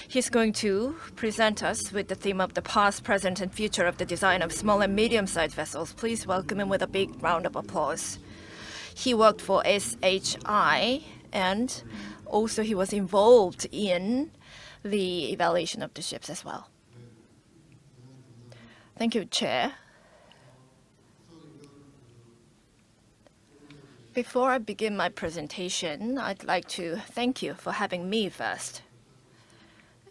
He's going to present us with the theme of the past, present, and future of the design of small and medium-sized vessels. Please welcome him with a big round of applause. He worked for SHI, and also he was involved in the evaluation of the ships as well. Thank you, Chair. Before I begin my presentation, I'd like to thank you for having me first.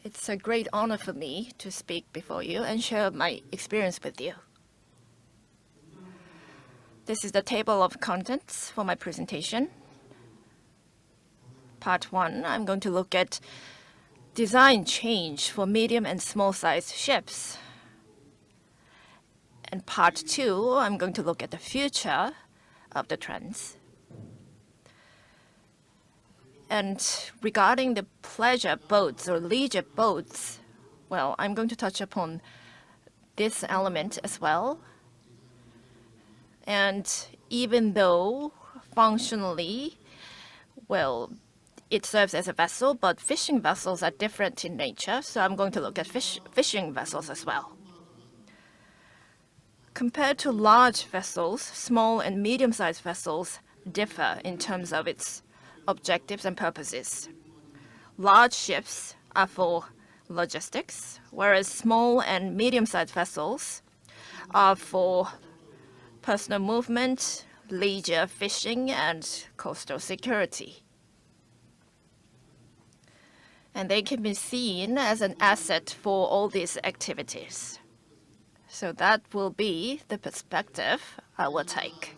It's a great honor for me to speak before you and share my experience with you. This is the table of contents for my presentation. Part 1, I'm going to look at design change for medium and small-sized ships. And Part 2, I'm going to look at the future of the trends. And regarding the pleasure boats or leisure boats, well, I'm going to touch upon this element as well. And even though functionally, well, it serves as a vessel, but fishing vessels are different in nature, so I'm going to look at fishing vessels as well. Compared to large vessels, small and medium-sized vessels differ in terms of its objectives and purposes. Large ships are for logistics, whereas small and medium-sized vessels are for personal movement, leisure fishing, and coastal security. And they can be seen as an asset for all these activities. So that will be the perspective I will take.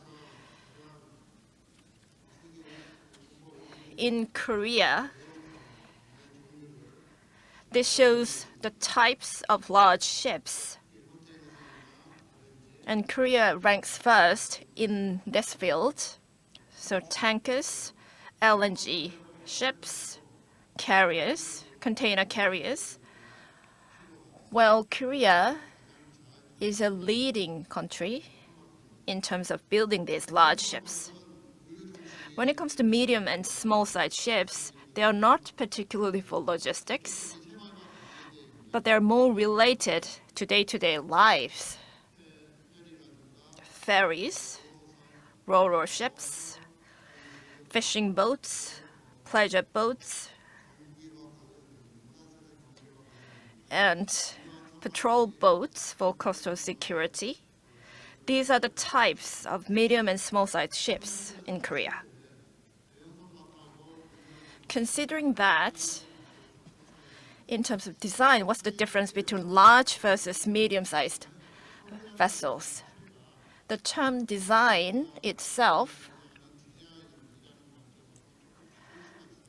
In Korea, this shows the types of large ships. And Korea ranks first in this field. So tankers, LNG ships, carriers, container carriers. Well, Korea is a leading country in terms of building these large ships. When it comes to medium and small-sized ships, they are not particularly for logistics, but they're more related to day-to-day lives. Ferries, ro-ro ships, fishing boats, pleasure boats, and patrol boats for coastal security. These are the types of medium and small-sized ships in Korea. Considering that, in terms of design, what's the difference between large versus medium-sized vessels? The term design itself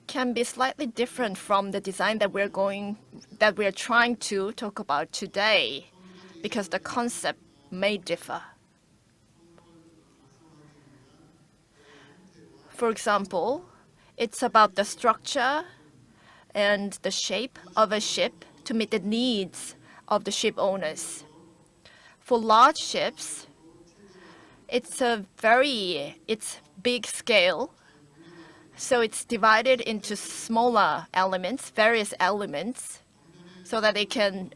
can be slightly different from the design that we're trying to talk about today, because the concept may differ. For example, it's about the structure and the shape of a ship to meet the needs of the ship owners. For large ships, it's big scale, so it's divided into smaller elements, various elements, so that it can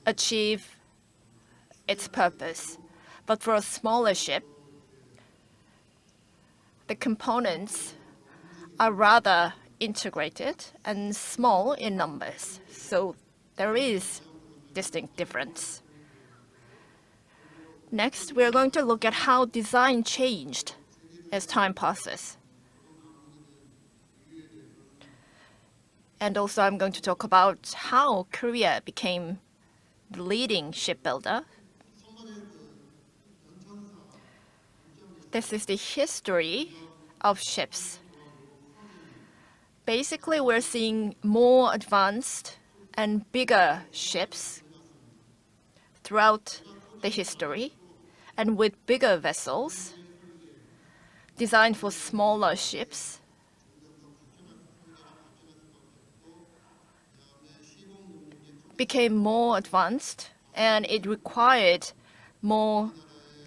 achieve its purpose. But for a smaller ship, the components are rather integrated and small in numbers, so there is distinct difference. Next, we're going to look at how design changed as time passes. And also I'm going to talk about how Korea became the leading shipbuilder. This is the history of ships. Basically, we're seeing more advanced and bigger ships throughout the history, and with bigger vessels designed for smaller ships. Became more advanced, and it required more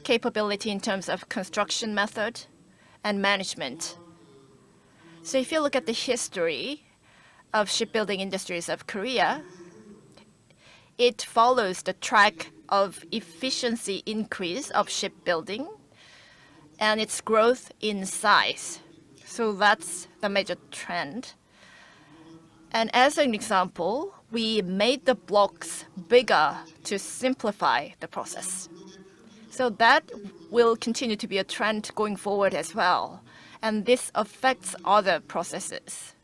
capability in terms of construction method and management. So if you look at the history of shipbuilding industries of Korea, it follows the track of efficiency increase of shipbuilding and its growth in size. So that's the major trend. And as an example, we made the blocks bigger to simplify the process. So that will continue to be a trend going forward as well. And this affects other processes.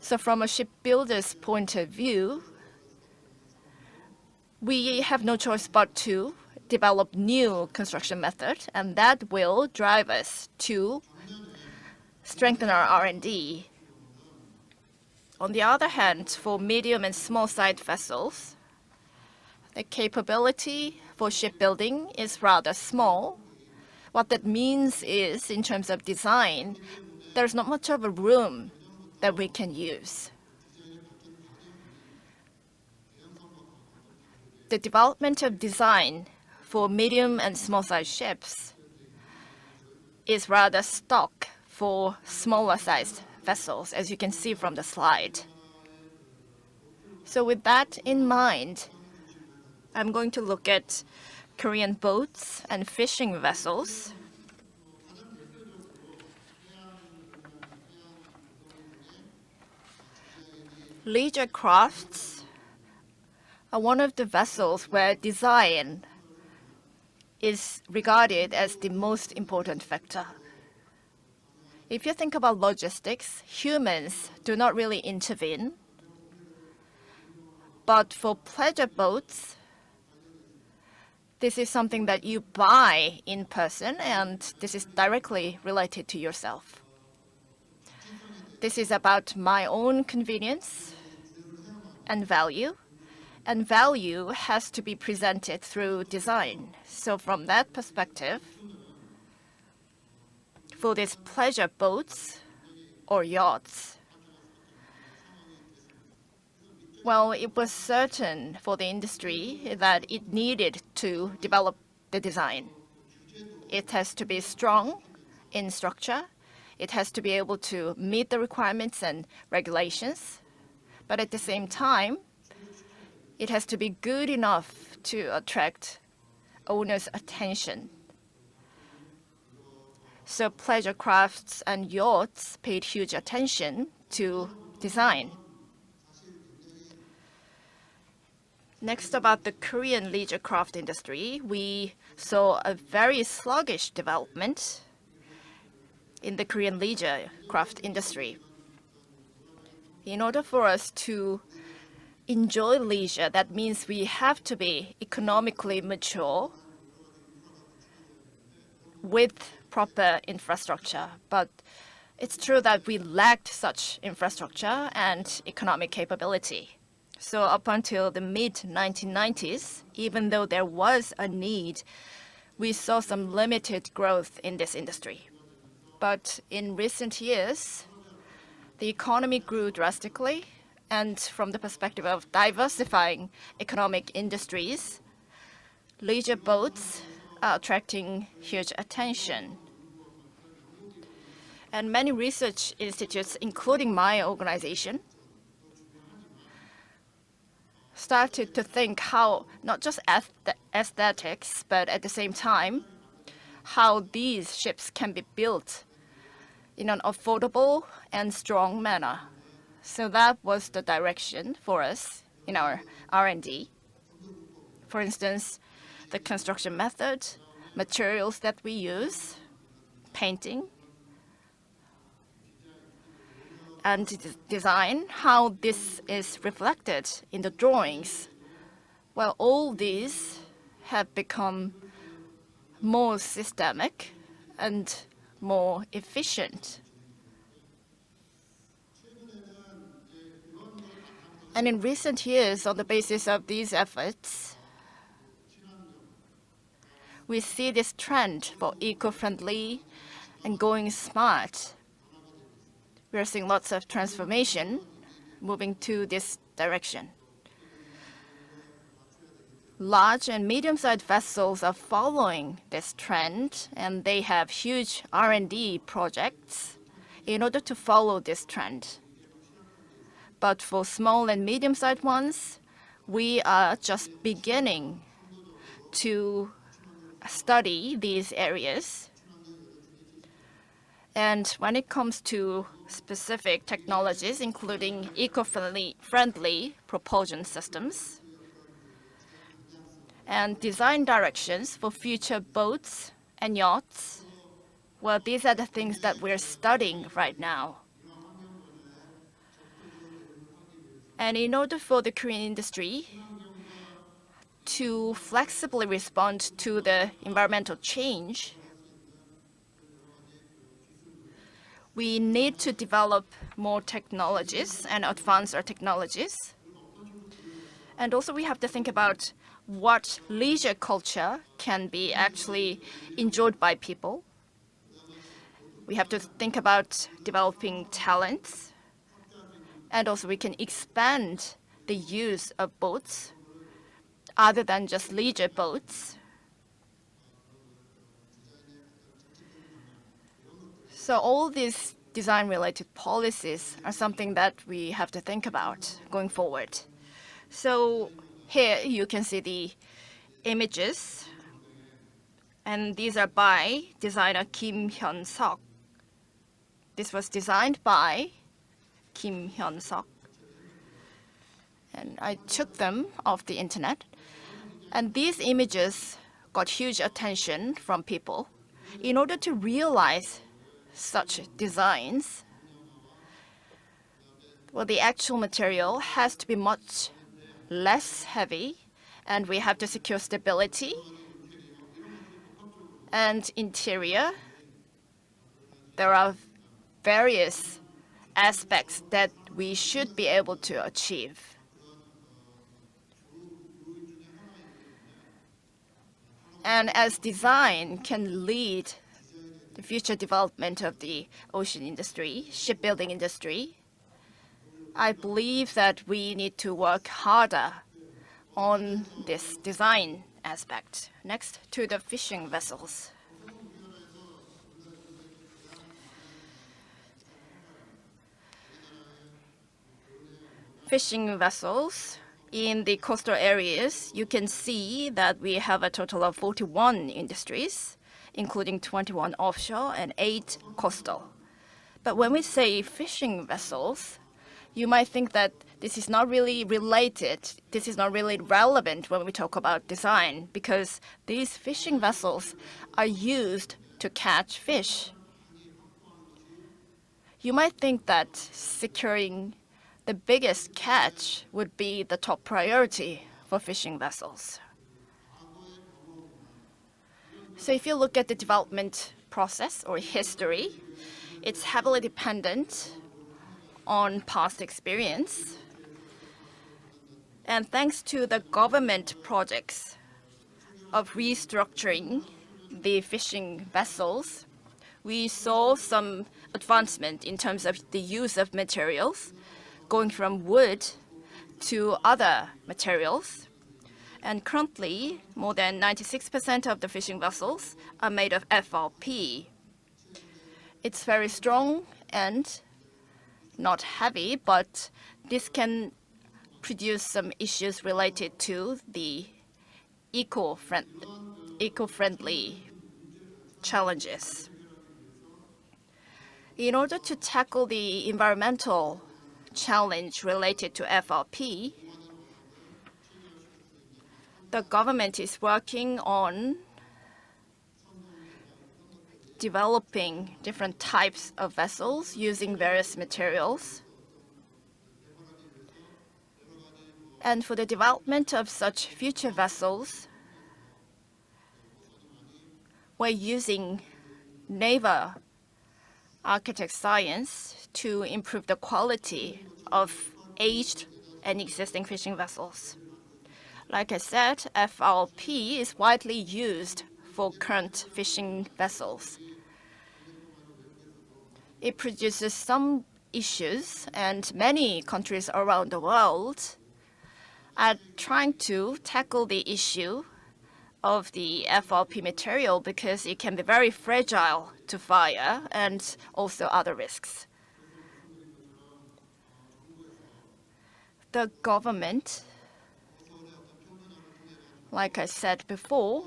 So from a shipbuilder's point of view, we have no choice but to develop new construction methods, and that will drive us to strengthen our R&D. On the other hand, for medium and small-sized vessels, the capability for shipbuilding is rather small. What that means is, in terms of design, there's not much of a room that we can use. The development of design for medium and small-sized ships is rather stuck for smaller-sized vessels, as you can see from the slide. So with that in mind, I'm going to look at Korean boats and fishing vessels. Leisure crafts are one of the vessels where design is regarded as the most important factor. If you think about logistics, humans do not really intervene. But for pleasure boats, this is something that you buy in person, and this is directly related to yourself. This is about my own convenience and value has to be presented through design. So from that perspective, for these pleasure boats or yachts, well, it was certain for the industry that it needed to develop the design. It has to be strong in structure. It has to be able to meet the requirements and regulations. But at the same time, it has to be good enough to attract owners' attention. So pleasure crafts and yachts paid huge attention to design. Next, about the Korean leisure craft industry, we saw a very sluggish development in the Korean leisure craft industry. In order for us to enjoy leisure, that means we have to be economically mature with proper infrastructure. But it's true that we lacked such infrastructure and economic capability. So up until the mid-1990s, even though there was a need, we saw some limited growth in this industry. But in recent years, the economy grew drastically, and from the perspective of diversifying economic industries, leisure boats are attracting huge attention. And many research institutes, including my organization, started to think how, not just aesthetics, but at the same time, how these ships can be built in an affordable and strong manner. So that was the direction for us in our R&D. For instance, the construction method, materials that we use, painting, and design, how this is reflected in the drawings. Well, all these have become more systemic and more efficient. And in recent years, on the basis of these efforts, we see this trend for eco-friendly and going smart. We are seeing lots of transformation moving to this direction. Large and medium-sized vessels are following this trend, and they have huge R&D projects in order to follow this trend. But for small and medium-sized ones, we are just beginning to study these areas. And when it comes to specific technologies, including eco-friendly propulsion systems and design directions for future boats and yachts, well, these are the things that we're studying right now. And in order for the Korean industry to flexibly respond to the environmental change, we need to develop more technologies and advance our technologies. And also we have to think about what leisure culture can be actually enjoyed by people. We have to think about developing talents. And also we can expand the use of boats other than just leisure boats. So all these design-related policies are something that we have to think about going forward. So here you can see the images, and these are by designer Kim Hyun-suk. This was designed by Kim Hyun-suk, and I took them off the internet. And these images got huge attention from people. In order to realize such designs, well, the actual material has to be much less heavy, and we have to secure stability and interior. There are various aspects that we should be able to achieve. And as design can lead the future development of the ocean industry, shipbuilding industry, I believe that we need to work harder on this design aspect. Next, to the fishing vessels. Fishing vessels in the coastal areas, you can see that we have a total of 41 industries, including 21 offshore and 8 coastal. But when we say fishing vessels, you might think that this is not really related, this is not really relevant when we talk about design, because these fishing vessels are used to catch fish. You might think that securing the biggest catch would be the top priority for fishing vessels. So if you look at the development process or history, it's heavily dependent on past experience. And thanks to the government projects of restructuring the fishing vessels, we saw some advancement in terms of the use of materials, going from wood to other materials. And currently, more than 96% of the fishing vessels are made of FRP. It's very strong and not heavy, but this can produce some issues related to the eco-friendly challenges. In order to tackle the environmental challenge related to FRP, the government is working on developing different types of vessels using various materials. And for the development of such future vessels, we're using naval architect science to improve the quality of aged and existing fishing vessels. Like I said, FRP is widely used for current fishing vessels. It produces some issues, and many countries around the world are trying to tackle the issue of the FRP material because it can be very fragile to fire and also other risks. The government like I said before,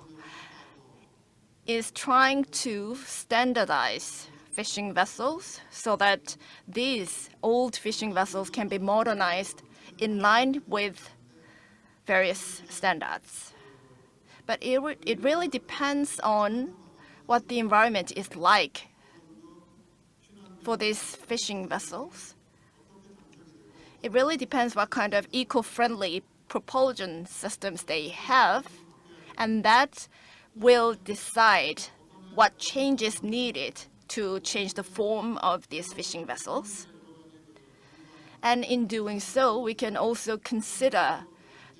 is trying to standardize fishing vessels so that these old fishing vessels can be modernized in line with various standards. But it really depends on what the environment is like for these fishing vessels. It really depends what kind of eco-friendly propulsion systems they have, and that will decide what changes needed to change the form of these fishing vessels. And in doing so, we can also consider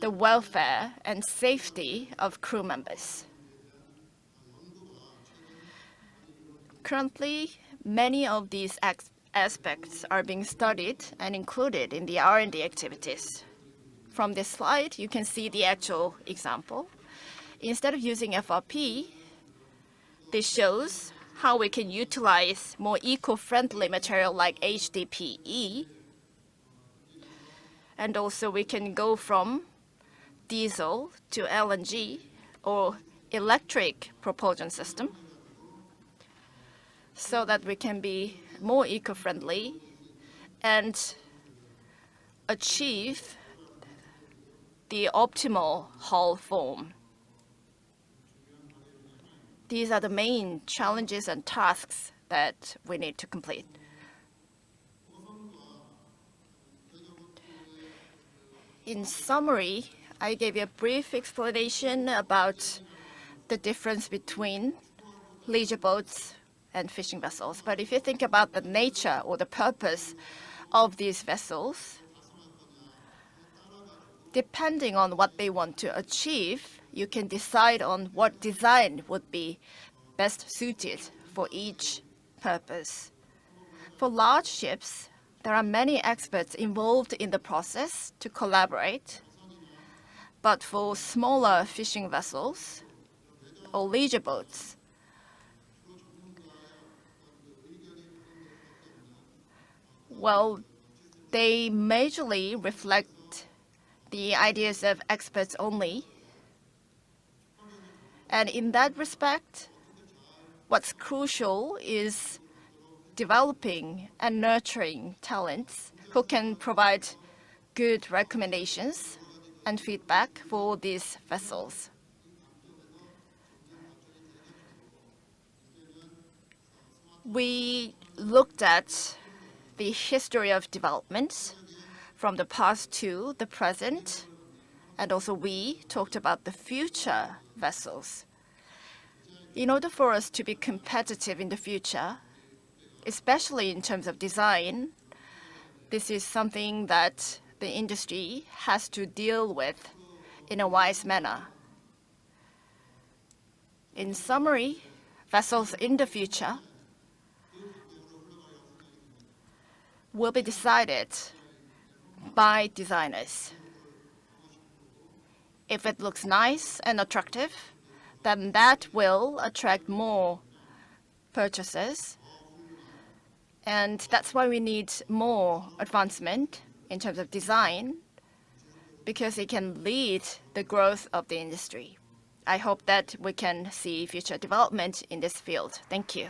the welfare and safety of crew members. Currently, many of these aspects are being studied and included in the R&D activities. From this slide, you can see the actual example. Instead of using FRP, this shows how we can utilize more eco-friendly material like HDPE. And also we can go from diesel to LNG or electric propulsion system so that we can be more eco-friendly and achieve the optimal hull form. These are the main challenges and tasks that we need to complete. In summary, I gave you a brief explanation about the difference between leisure boats and fishing vessels. But if you think about the nature or the purpose of these vessels, depending on what they want to achieve, you can decide on what design would be best suited for each purpose. For large ships, there are many experts involved in the process to collaborate. But for smaller fishing vessels or leisure boats, well, they majorly reflect the ideas of experts only. And in that respect, what's crucial is developing and nurturing talents who can provide good recommendations and feedback for these vessels. We looked at the history of development from the past to the present, and also we talked about the future vessels. In order for us to be competitive in the future, especially in terms of design, this is something that the industry has to deal with in a wise manner. In summary, vessels in the future will be decided by designers. If it looks nice and attractive, then that will attract more purchasers. And that's why we need more advancement in terms of design, because it can lead the growth of the industry. I hope that we can see future development in this field. Thank you.